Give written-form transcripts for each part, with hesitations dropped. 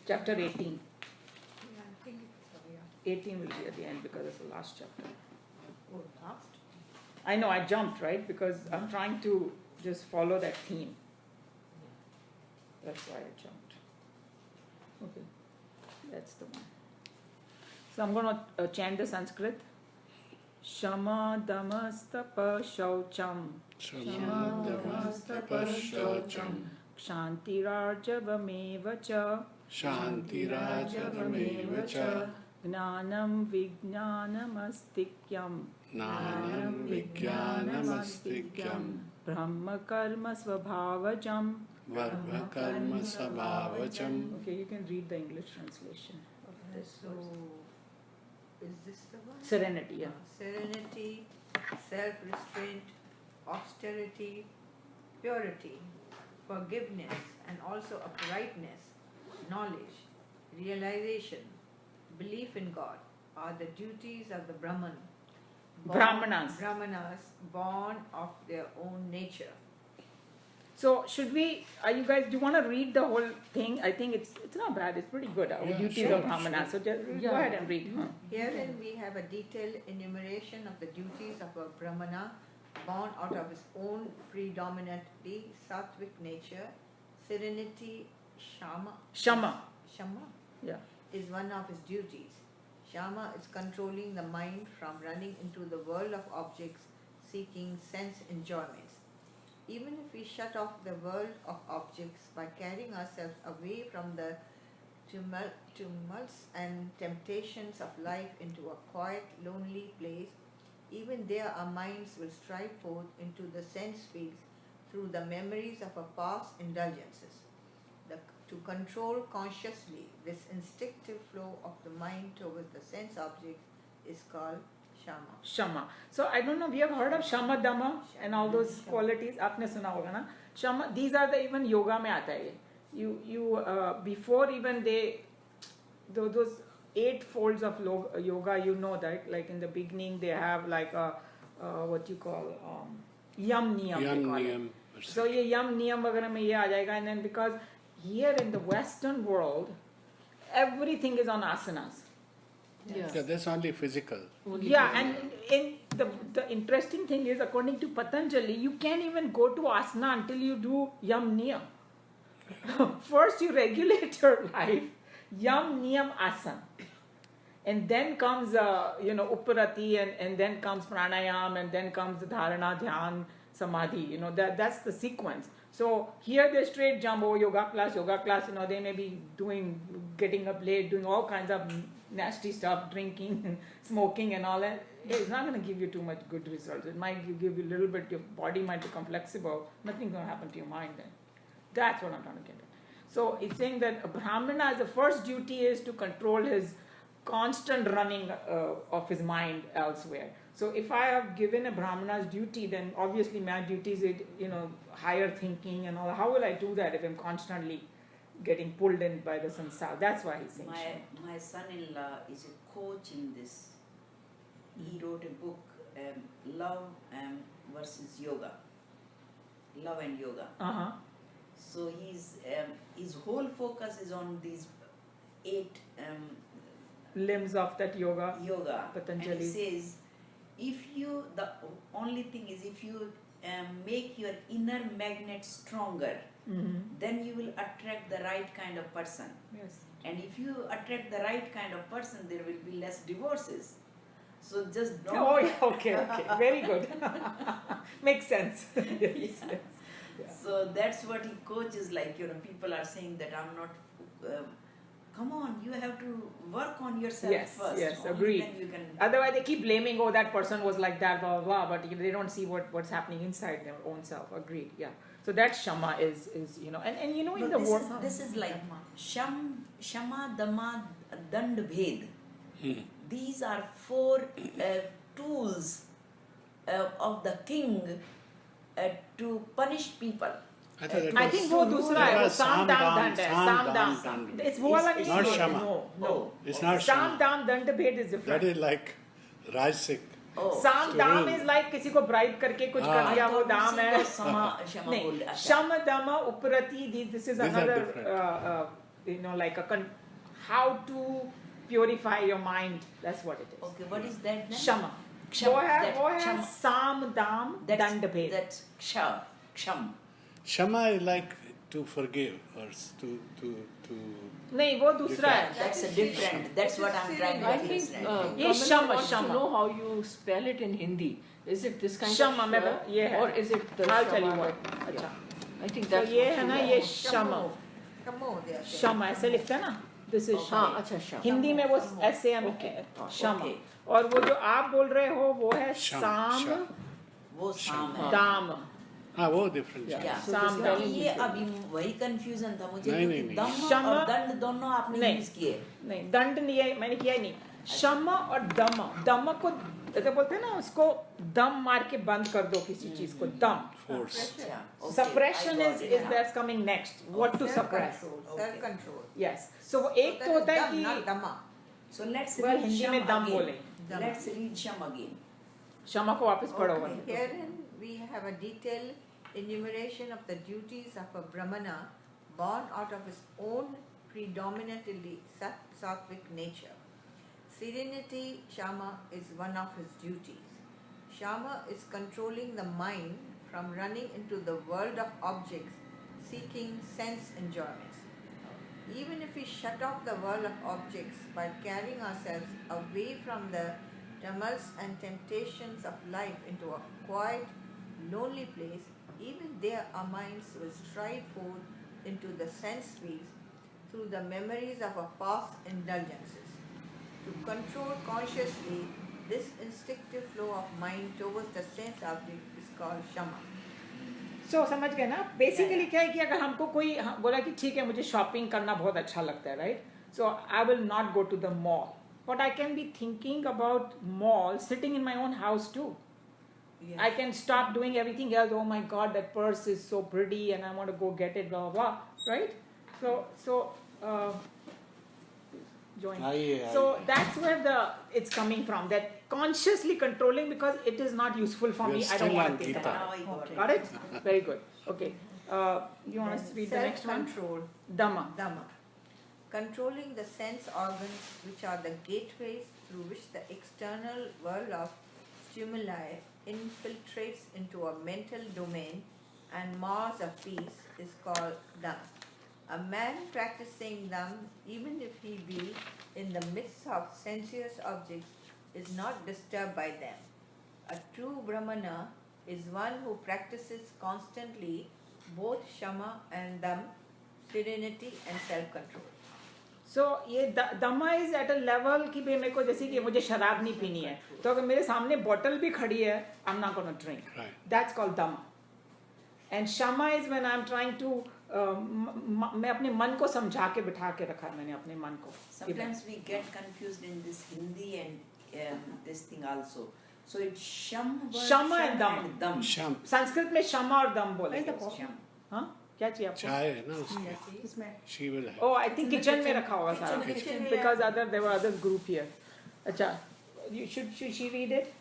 chapter 18. Yeah, I think it's so, yeah. 18 will be at the end because it's the last chapter. Oh, last? I know, I jumped, right? Because I'm trying to just follow that theme. That's why I jumped. Okay, that's the one. So I'm going to chant the Sanskrit. Shama damastapa shaucham. Shamadamastapashaucham Kshantirajavameva cha. Shantirajavameva cha Gnanam vijnanamastikyam. Nanam Vijnanamastikyam Brahma karma svabhavajam. Varva Karma Sabhavacham. Okay, you can read the English translation of this. So, is this the one? Serenity, yeah. Serenity, self-restraint, austerity, purity, forgiveness, and also uprightness, knowledge, realization, belief in God are the duties of the Brahmanas. Brahmanas born of their own nature. So should we? Are you guys? Do you want to read the whole thing? I think it's not bad. It's pretty good. Our duties sure, of Brahmanas. So just go ahead and read. Huh? Herein we have a detailed enumeration of the duties of a Brahmana born out of his own predominantly sattvic nature. Serenity, Shama. Yeah. is one of his duties. Shama is controlling the mind from running into the world of objects seeking sense enjoyments. Even if we shut off the world of objects by carrying ourselves away from the tumults and temptations of life into a quiet, lonely place, even there our minds will stride forth into the sense fields through the memories of our past indulgences. To control consciously this instinctive flow of the mind towards the sense objects is called Shama. So I don't know. We have heard of Shama Dama and all those qualities. आपने सुना होगा ना? Shama. These are the even yoga में आता है. You before even those 8 folds of yoga. You know that like in the beginning they have like a what you call yam niyam. So ये yam niyam वगैरह में ये आ जाएगा, and then because here in the Western world everything is on asanas. Yeah, that's only physical. And in the interesting thing is, according to Patanjali, you can't even go to asana until you do yam niyam. First you regulate your life, yam niyam asana, and then comes uparati, and then comes pranayam, and then comes dharana, dhyan, samadhi. That's the sequence. So here they straight jump, yoga class, they may be getting up late, doing all kinds of nasty stuff, drinking and smoking and all that. It's not going to give you too much good results. It might give you a little bit, your body might become flexible. Nothing's going to happen to your mind then. That's what I'm trying to get at. So it's saying that a Brahmana, the first duty is to control his constant running of his mind elsewhere. So if I have given a Brahmana's duty, then obviously my duty is, higher thinking and all. How will I do that if I'm constantly getting pulled in by the samsara? That's why he's saying. My son-in-law is a coach in this. He wrote a book, Love versus Yoga. Love and Yoga. Uh-huh. So his whole focus is on these 8 limbs of that yoga. Patanjali. And he says, the only thing is if you make your inner magnet stronger, then you will attract the right kind of person. Yes. And if you attract the right kind of person, there will be less divorces. So just don't. Oh, yeah, okay. Very good. Makes sense. Yes. Yeah. So that's what he coaches. Like, people are saying that I'm not. Come on, you have to work on yourself first. Yes, Only agreed. then you can. Otherwise, they keep blaming, that person was like that, blah, blah, blah, but they don't see what's happening inside their own self. Agreed, yeah. So that Shama is in the this world. This is like Shama, Dama, Dand, Bhed. These are 4 tools of the king to punish people. I think वो दूसरा है, वो साम दाम दंड है, साम दाम. It's वो वाला नहीं है. not Shama. No. It's not Saam Shama. दाम दंड भेद is different. That is like Rajsik. साम दाम is like किसी को bribe करके कुछ कर दिया, वो दाम है. Shama नहीं, बोल रहे हैं. Shama, Dama, Uparati, this is These are another different. like how to purify your mind. That's what it is. Okay, what is that then? Shama. Ksham, वो है ksham. साम दाम दंड भेद. That's ksham. Shama is like to forgive or to नहीं वो दूसरा है. That's a different. That's what I'm trying to I think understand. ये Kamala shama, wants shama. to know how you spell it in Hindi. Is it this kind Shama, of मैं ये है. or is it the I'll tell you shama what. that- अच्छा. I think तो that's ये what है you ना want. ये shama. Kamo, they are saying. शमा ऐसे लिखते हैं ना. This is हाँ shama. अच्छा shama. हिंदी में वो Shama. ऐसे हम Okay. शमा. Okay. और वो जो आप बोल रहे हो वो है Sham, साम sham. वो शाम है. दाम. हाँ वो different. Yeah. Yeah. So Sam this दाम. spelling ये is अभी वही कंफ्यूजन था मुझे नहीं, क्योंकि नहीं, दम शमा- और दंड दोनों आपने नहीं। यूज किए. नहीं दंड नहीं है मैंने किया ही नहीं. शमा और दम. दम को ऐसे बोलते हैं ना उसको दम मार के बंद कर दो किसी चीज को. दम. Force. अच्छा, okay, Suppression I got is it. that's coming next. What to suppress? Self-control. Self-control. Yes. So वो एक So तो होता that है is dam, not कि dhamma. So let's well read Hindi sham में दम again. बोले. Dhamma. Let's read sham again. शमा को वापस पढ़ो. Okay, herein we have a detailed enumeration of the duties of a brahmana born out of his own predominantly sattvic nature. Serenity, Shama, is one of his duties. Shama is controlling the mind from running into the world of objects, seeking sense enjoyments. Even if we shut off the world of objects by carrying ourselves away from the tumults and temptations of life into a quiet, lonely place, even there our minds will stride forth into the sense fields through the memories of our past indulgences. To control consciously this instinctive flow of mind towards the sense object is called Shama. सो समझ गए ना. Basically क्या है कि अगर हमको कोई बोला कि ठीक है मुझे शॉपिंग करना बहुत अच्छा लगता है right. So I will not go to the mall but I can be thinking about mall sitting in my own house too. Yes. I can stop doing everything else. Oh my God, that purse is so pretty, and I want to go get it. Blah blah blah. Right? Join. So that's where it's coming from. That consciously controlling because it is not useful for We me. are I don't still want on to take Gita. that. Now I got it. Got it? Very good. Okay. You want us to read the next one? Self-control, Dhamma. Dhamma. Controlling the sense organs which are the gateways through which the external world of stimuli infiltrates into a mental domain and mars of peace is called Dhamma. A man practicing Dhamma, even if he be in the midst of sensuous objects, is not disturbed by them. A true Brahmana is one who practices constantly both Shama and Dhamma, serenity and self-control. So ये दमा is at a level कि भाई मेरे को जैसे कि मुझे शराब नहीं पीनी है तो अगर मेरे सामने बॉटल भी खड़ी है I am not gonna drink. Right. That's called दमा. एंड शमा is when I am trying to मैं अपने मन को समझा के बिठा के रखा है मैंने अपने मन को. Sometimes we get confused in this Hindi and this thing also. So it's sham word, Shama and dam. dam. Sham. Sanskrit में शमा और दम बोले. Sham. हाँ क्या चाहिए आपको? चाय है ना उसके. She will have. Oh, I think kitchen में रखा होगा सारा. Kitchen में Because there were other group here. अच्छा, should she read it?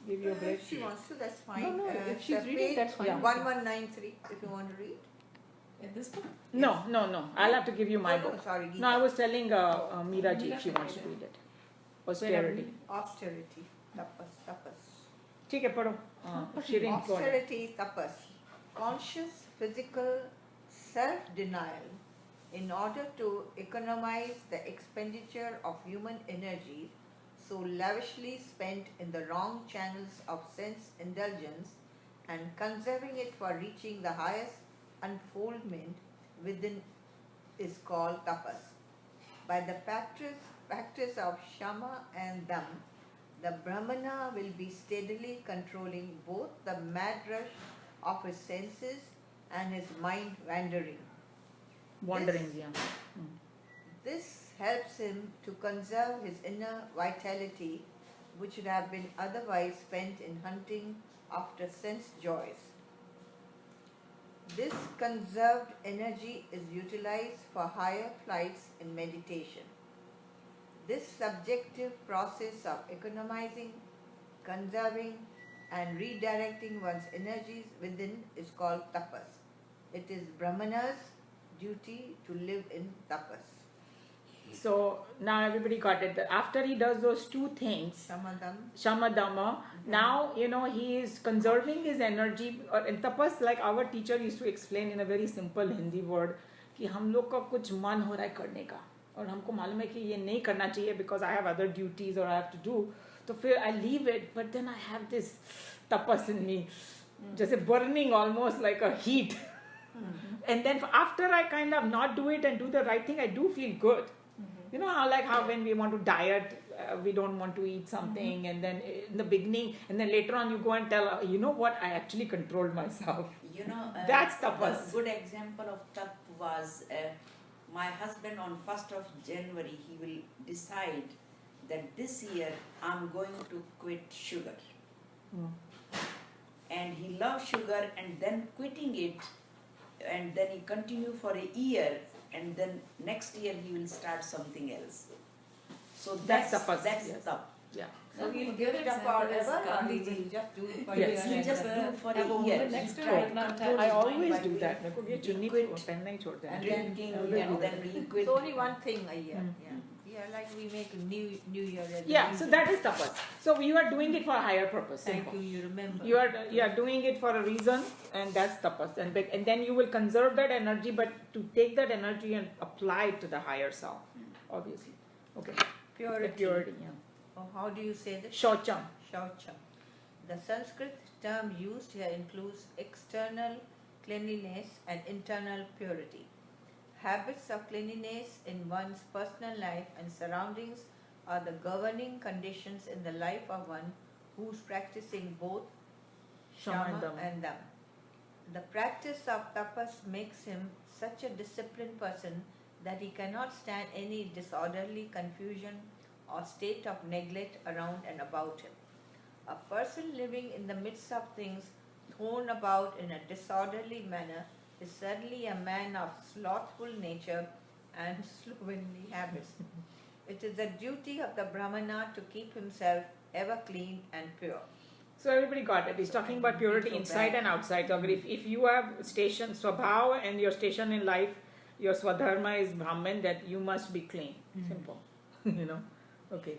Give you a break. If she wants to, that's fine. No, if it's she's reading, page that's fine. Yeah. 1193, if you want to read. In this book? No. I'll have to give you my No, book. sorry, No, I Gita. was telling Meera ji if she wants to read it. Austerity. Austerity, tapas. ठीक है पढ़ो. Shirin go ahead. Austerity, tapas. Conscious physical self-denial in order to economize the expenditure of human energy so lavishly spent in the wrong channels of sense indulgence and conserving it for reaching the highest unfoldment within is called tapas. By the practice of Shama and Dam, the Brahmana will be steadily controlling both the mad rush of his senses and his mind wandering. Wandering, yeah. This helps him to conserve his inner vitality, which would have been otherwise spent in hunting after sense joys. This conserved energy is utilized for higher flights in meditation. This subjective process of economizing, conserving, and redirecting one's energies within is called tapas. It is Brahmana's duty to live in tapas. So now everybody got it. After he does those two things, Samadam. Shamadama, now he is conserving his energy. Or in tapas, like our teacher used to explain in a very simple Hindi word, कि हम लोग का कुछ मन हो रहा है करने का और हमको मालूम है कि ये नहीं करना चाहिए because I have other duties or I have to do. तो फिर I leave it, but then I have this tapas in me, just burning almost like a heat. And then after I kind of not do it and do the right thing, I do feel good. You know how when we want to diet, we don't want to eat something, and then in the beginning, and then later on you go and tell, you know what, I actually controlled myself. That's tapas. A good example of tap was my husband on 1st of January, he will decide that this year I'm going to quit sugar. And he loves sugar, and then quitting it, and then he continue for a year, and then next year he will start something else. So that's tapas. That's Yes. tap. Yeah. So he'll give it up forever, or he will just do it for Yes. years. He just do for a year. next He year, tried to not control I his mind always by do doing that. मेरे को ये चुन्नी quit. पहनना ही छोड़ते हैं. drinking, always and do then that. he quit. It's only one thing a year. Yeah, like we make a new year resolution. Yeah, so that is tapas. So you are doing it for a higher purpose. Thank simple. you. You remember. You are doing it for a reason, and that's tapas. And then you will conserve that energy, but to take that energy and apply it to the higher self, obviously. Okay. Purity. The purity. Yeah. Oh, how do you say this? Shaucham. Shaucham. The Sanskrit term used here includes external cleanliness and internal purity. Habits of cleanliness in one's personal life and surroundings are the governing conditions in the life of one who's practicing both Shama Shama and Dama. and Dam. The practice of tapas makes him such a disciplined person that he cannot stand any disorderly confusion or state of neglect around and about him. A person living in the midst of things thrown about in a disorderly manner is certainly a man of slothful nature and slovenly habits. It is the duty of the Brahmana to keep himself ever clean and pure. So everybody got it. He's talking about purity So inside bad. and outside. So if you have station Swabhav and your station in life, your Swadharma is Brahman, that you must be clean. Simple. Okay.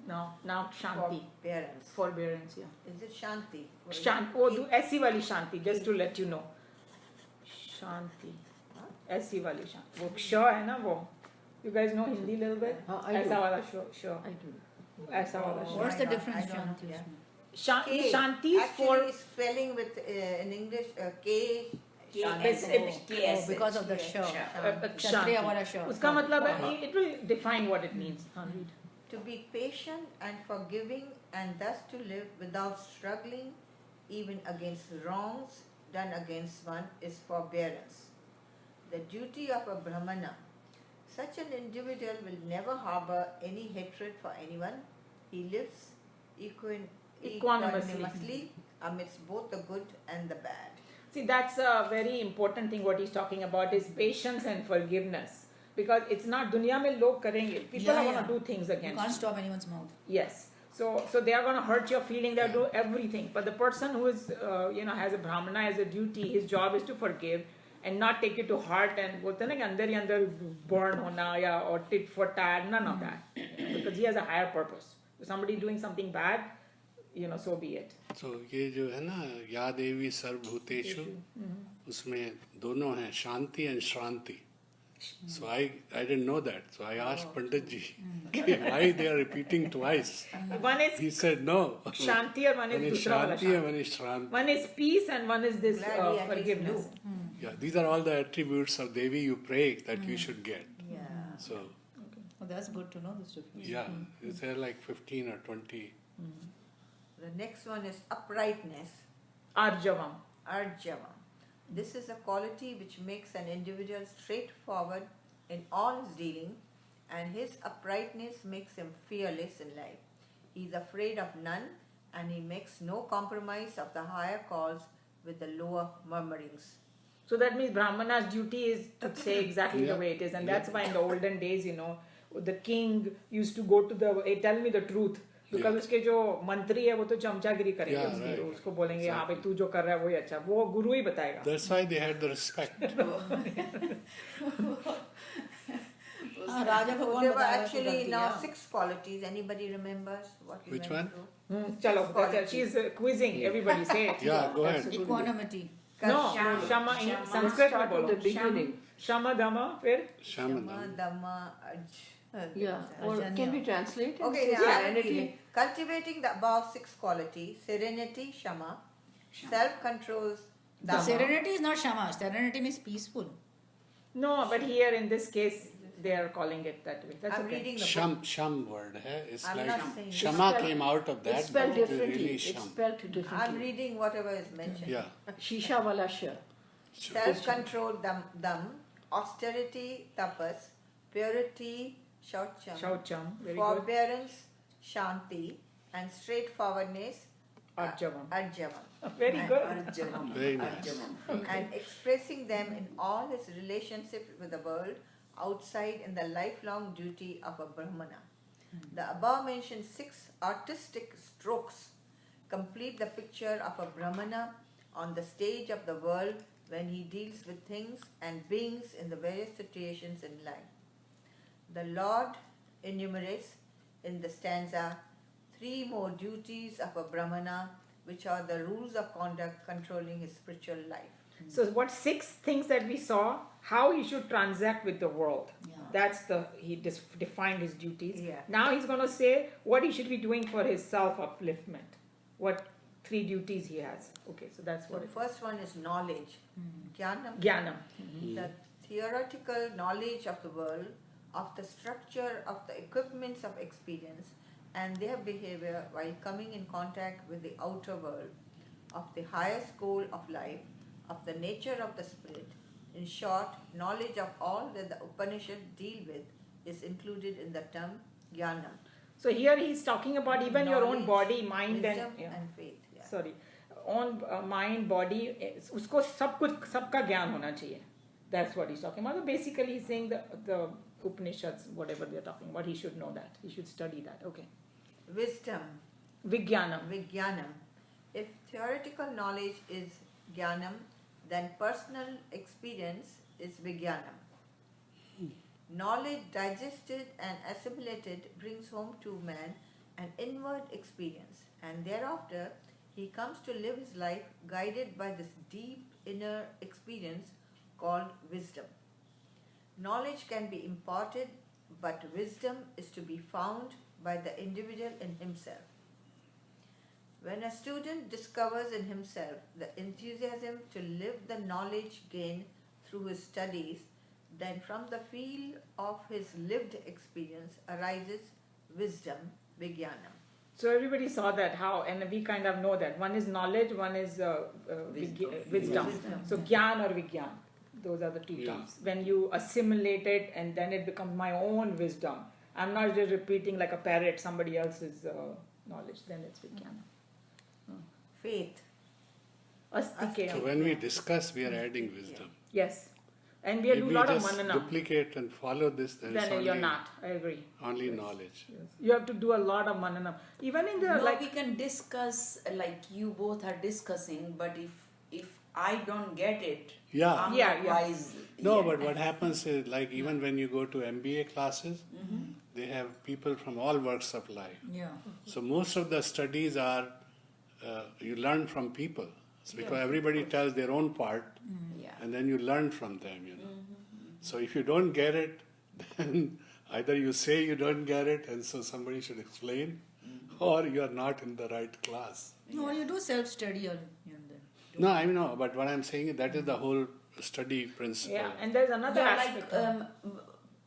Now Shanti. Forbearance. Forbearance, yeah. Is it Shanti? Do ऐसी वाली शांति, just to let you know. शांति, ऐसी वाली शांति. वो क्ष है ना वो. You guys know Hindi little bit? I do. ऐसा वाला sh. I do. ऐसा वाला sh. What's the I difference, don't know, Shanti? yeah. K. Shanti is Actually, for it's spelling with in English K. KS. because of the sh. Shanti. Kshatriya wala sh. उसका मतलब है, it will define what it means. हाँ, read. To be patient and forgiving, and thus to live without struggling even against wrongs done against one, is forbearance. The duty of a Brahmana. Such an individual will never harbor any hatred for anyone. He lives equanimously amidst both the good and the bad. See, that's a very important thing. What he's talking about is patience and forgiveness, because it's not dunya mein log karenge. People Yeah, are going yeah. to do things You against can't you. stop anyone's mouth. Yes. So they are going to hurt your feeling. They'll do everything. But the person who is, has a brahmana as a duty, his job is to forgive and not take it to heart and बोलते हैं ना कि अंदर ही अंदर burn होना या or tit for tat, none of that, because he has a higher purpose. If somebody doing something bad, so be it. तो ये जो है ना या देवी सर्वभूतेषु उसमें दोनों हैं शांति and श्रांति. So I didn't know that. So I asked Pandit ji why they are repeating twice. One is He said no. Shanti and one is दूसरा वाला Shanti and Shanti. one is Shranti. One is peace and one is this Glad we at least forgiveness. knew. Yeah, these are all the attributes of Devi you pray that you should get. Yeah. So Oh, that's good to know this difference. yeah, is there like 15 or 20? The next one is uprightness, Arjavam. arjavam. This is a quality which makes an individual straightforward in all his dealing, and his uprightness makes him fearless in life. He is afraid of none, and he makes no compromise of the higher cause with the lower murmurings. So that means Brahmana's duty is to say exactly the Yeah. way it is, and Yeah. that's why in the olden days, the king used to go to tell me the truth. Because उसके जो मंत्री है वो तो चमचागिरी करेंगे Yeah, उसकी, right. तो उसको बोलेंगे हाँ भाई Exactly. तू जो कर रहा है वही अच्छा, वो गुरु ही बताएगा. That's why they had the respect. राजा भगवान There were बताया तो actually कर now दिया. 6 qualities. Anybody remembers what we Which went one? through? चलो Quality. she's quizzing everybody, say it. Yeah, go ahead. Equanimity. No, Shama. Shama in Shama. Sanskrit में Start बोलो. with the beginning. Shama Dama फिर Shama, Shaman. Dhamma, Aj. Yeah. Or Ajanya. can we translate? and Okay, say yeah, serenity? cultivating the above 6 qualities: serenity, Shama, self-control, The Dhamma. serenity is not shama. Serenity means peaceful. No, but here in this case they are calling it that way. That's I'm okay. reading the book. Sham word hai. It's I'm like not saying- Shama It's spelled- came out of that, It's spelled but it is differently. really It's Sham. spelled I'm differently. reading whatever is mentioned. Yeah. Shisha wala sha. Self-control, Dham, austerity, tapas, purity, Shaucham, Shaucham, very good. forbearance, Shanti, and straightforwardness, Arjavam. Arjavam. Very good. Arjavam. Very nice. Arjavam. And expressing them in all his relationship with the world outside in the lifelong duty of a Brahmana. The above mentioned 6 artistic strokes complete the picture of a Brahmana on the stage of the world when he deals with things and beings in the various situations in life. The Lord enumerates in the stanza 3 more duties of a Brahmana, which are the rules of conduct controlling his spiritual life. So what 6 things that we saw, how he should transact with the world. Yeah. That's he defined his duties. Yeah. Now he's going to say what he should be doing for his self-upliftment. What 3 duties he has. Okay, so that's So what the it is. first one is knowledge, Jnanam, Jnanam. the theoretical knowledge of the world, of the structure of the equipments of experience and their behavior while coming in contact with the outer world, of the highest goal of life, of the nature of the spirit. In short, knowledge of all that the Upanishad deal with is included in the term Jnanam. So here he's talking about even your own Knowledge, body, mind wisdom and yeah. and faith. Yeah. Sorry, on mind, body, उसको सब कुछ सबका ज्ञान होना चाहिए. That's what he's talking about. So basically, he's saying the Upanishads, whatever they're talking about, he should know that. He should study that. Okay. Wisdom, Vijnanam. Vijnanam. If theoretical knowledge is Jnanam, then personal experience is Vijnanam. Knowledge digested and assimilated brings home to man an inward experience, and thereafter he comes to live his life guided by this deep inner experience called wisdom. Knowledge can be imparted, but wisdom is to be found by the individual in himself. When a student discovers in himself the enthusiasm to live the knowledge gained through his studies, then from the field of his lived experience arises wisdom, Vijnanam. So everybody saw that how, and we kind of know that one is knowledge, one is wisdom. So Gyan or Vigyan, those are the 2 Yeah. terms. When you assimilate it, and then it becomes my own wisdom. I'm not just repeating like a parrot somebody else's knowledge. Then it's Vigyan. Faith. Astike. So when we discuss, we are adding wisdom. Yes, and we do a If we lot of just manana. duplicate and follow this, then it's Then you're only, not. I agree. only knowledge. Yes. You have to do a lot of manana. Even in the No, like. we can discuss like you both are discussing, but if I don't get it, Yeah. I'm Yeah, not yeah. wise. No, yet. but what happens is like even when you go to MBA classes, they have people from all walks of life. Yeah. So most of the studies are you learn from people. So because everybody tells their own part, Yeah. and then you learn from them. You know. So if you don't get it, then either you say you don't get it, and so somebody should explain, or you are not in the right class. No, you do self-study or then. No, I know, but what I'm saying is that is the whole study principle. Yeah, and there's another Yeah, aspect. like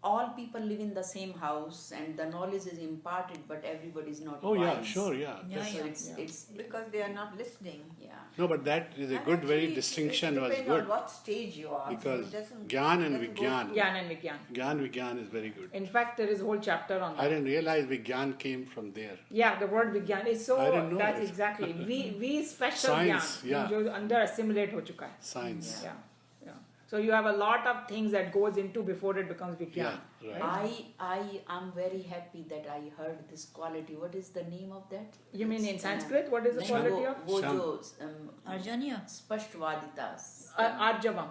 all people live in the same house and the knowledge is imparted, but everybody is not Oh wise. yeah, sure, yeah. Yeah, So yeah. it's Because they are not listening. yeah. No, but that is a And good, very actually, distinction it was depends good on what stage you are. because so it doesn't, Gyan and doesn't go Vigyan, through- Gyan and Vigyan. Gyan Vigyan is very good. In fact, there is a whole chapter on I that. didn't realize Vigyan came from there. Yeah, the word Vigyan is so. I didn't know That's this. exactly. We special Science, Gyan yeah. जो अंदर assimilate हो चुका है. Science. Yeah, yeah. So you have a lot of things that goes into before it becomes Vigyan. Yeah, right. I am very happy that I heard this quality. What is the name of that? You mean in It's, Sanskrit? What is the नहीं, quality वो- of? वो Sham. जो Arjanya. स्पष्टवादिता Arjavam.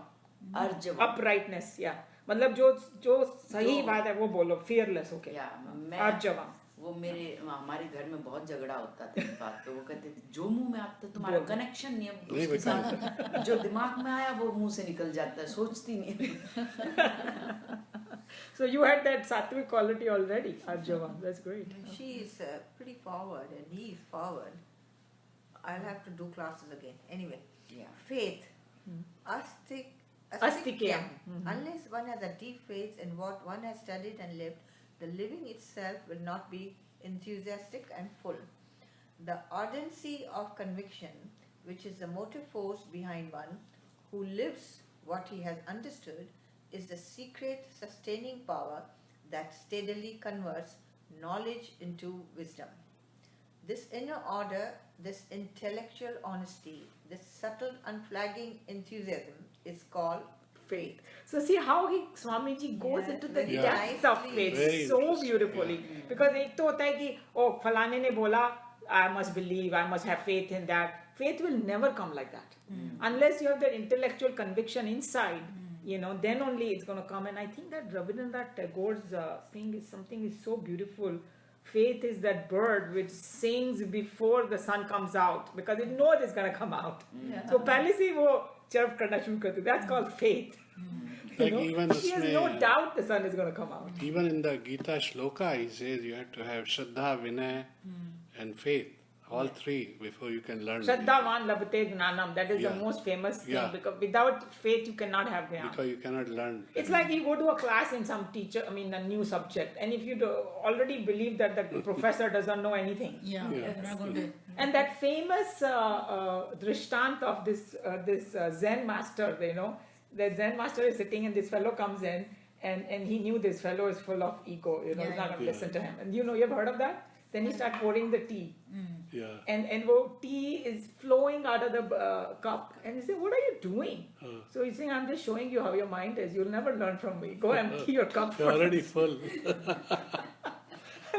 Arjav Uprightness, yeah. मतलब जो सही जो- बात है वो बोलो, fearless, okay. या मैं Arjavam. वो हमारे घर में बहुत झगड़ा होता था इस बात पे। वो कहते थे जो मुंह में आता तुम्हारा बोल। कनेक्शन नहीं है नहीं उसके साथ जो दिमाग में आया वो मुंह से निकल जाता है, सोचती नहीं। So you had that sattvic quality already, Arjavam. That's great. She is pretty forward and he is forward. I'll have to do classes again. Anyway, Yeah. faith. Hmm. Astikya. Mhm. Unless one has a deep faith in what one has studied and lived, the living itself will not be enthusiastic and full. The ardency of conviction, which is the motive force behind one who lives what he has understood, is the secret sustaining power that steadily converts knowledge into wisdom. This inner order, this intellectual honesty, this subtle unflagging enthusiasm is called Faith. So see how Swamiji goes Yeah, into the very depths of nicely. faith Very so interesting, beautifully. Because एक तो होता है कि फलाने ने बोला, I must believe, I must have faith in that. Faith will never come like that. Unless you have that intellectual conviction inside, then only it's going to come. And I think that Rabindranath Tagore's thing is something is so beautiful. Faith is that bird which sings before the sun comes out because it knows it's going to come out. So पहले से वो chirp करना शुरू करती है. That's called faith. Like even She has no उसमें, doubt the sun is going to come out. even in the Gita shloka, he says you have to have Shraddha, Vinay, and faith. All three before you can learn. Shraddhavan labhate gnanam. That is the Yeah. most famous thing Yeah. because without faith you cannot have jnana. Because you cannot learn. It's like you go to a class in some teacher, a new subject, and if you already believe that the professor doesn't know anything, Yeah. Yeah. You're not going to. and that famous drishtant of this Zen master, the Zen master is sitting and this fellow comes in, and he knew this fellow is full of ego, he's not going to Yeah. listen to him, and you've heard of that. Then he started pouring the tea. Yeah. And tea is flowing out of the cup. And he said, what are you doing? So he's saying, I'm just showing you how your mind is. You'll never learn from me. Go empty your cup You're first." already full.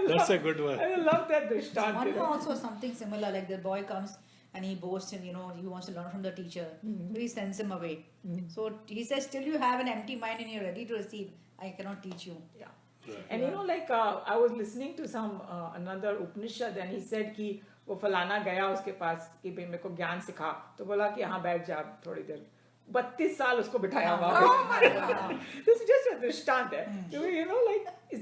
That's a good one. I love that Drishtant. One more also something similar, like the boy comes and he boasts and he wants to learn from the teacher. So he sends him away. So he says, still you have an empty mind and you're ready to receive. I cannot teach you. Yeah. Right. And I was listening to some another Upanishad and he said कि वो फलाना गया उसके पास कि भाई मेरे को ज्ञान सिखा तो बोला कि हाँ बैठ जा थोड़ी देर 32 साल उसको बिठाया हुआ this is just a drishtant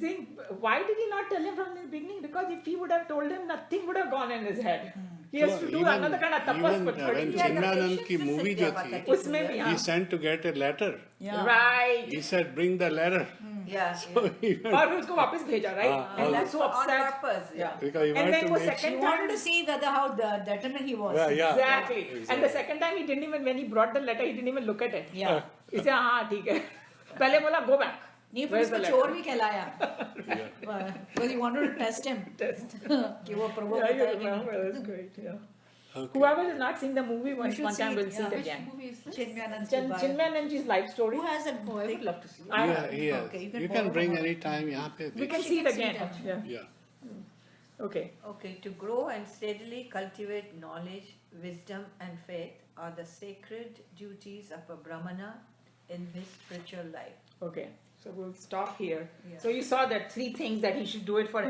saying why did he not tell him from the beginning? Because if he would have told him, nothing would have gone in his head. He has to do another kind of tapas for 30 when years. Chinmayanand की movie जो थी, उसमें भी he sent to get a letter. Yeah. right He said, bring the letter. yeah. So he went, और फिर उसको वापस भेजा right हाँ, and और- that's so on upset purpose. yeah because he and wanted then to वो make second He time wanted to see how determined he was. Yeah. exactly and the second time he didn't even when he brought the letter he didn't even look at it Yeah. he said हाँ ठीक है पहले बोला go back नहीं फिर Where's the उसको letter? चोर भी कहलाया Yeah. because he wanted to test him Test. कि वो प्रभु Yeah, you होता है कि remember. That's great. Yeah. Okay. Whoever has not seen the movie, We one should time see will it, see yeah. it Which again. movie is this? Chinmayanand's Chin, goodbye. Chinmayanandji's life story. Who has that? Oh, I would love to see it. I- Yeah. Okay, You you can can bring borrow one. any time यहाँ पे. We can She see it can see again. it, Yeah. Yeah. Okay. Okay, to grow and steadily cultivate knowledge, wisdom, and faith are the sacred duties of a Brahmana in his spiritual life. Okay. So we'll stop here. Yeah. So you saw that 3 things that he should do it for